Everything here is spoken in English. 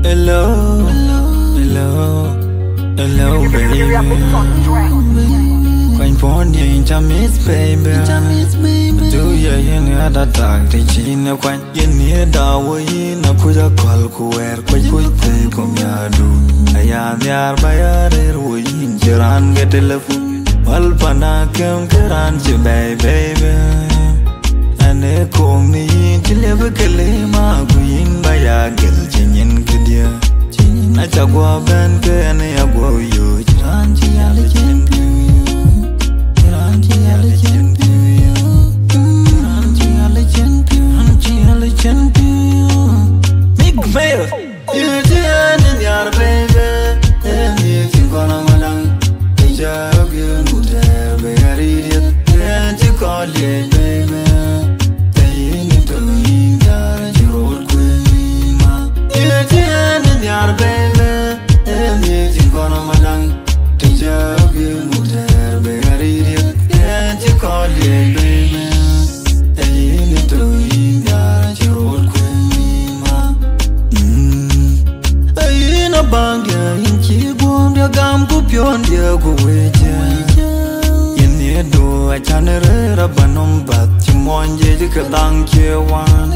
Hello, hello, hello, baby. Quanh phố nhìn cho miss baby. Do you in other tag the chin quanh in here da way na kuja call kuer kuj te kom ya du aya nyar bayare ruin jiran get telephone wal pana kem keran je baby ane kong ni tilebe kele ma guin baya gel chin kedia na chagwa ben ke ane agwa yo jiran ji ale chin jiran ji ale chin Big fail, you're in your baby, and if you're gonna malang, it's a good baby, and you call it baby. They need to leave that your queen. You're in your baby, and if you're gonna malang, it's a good baby, and you call it baby. They need to leave that your queen. Na bangya inchi gomya gam ku pyon dia ku weje yin ye do a chanere rabanom bat chimonje de kadang chewan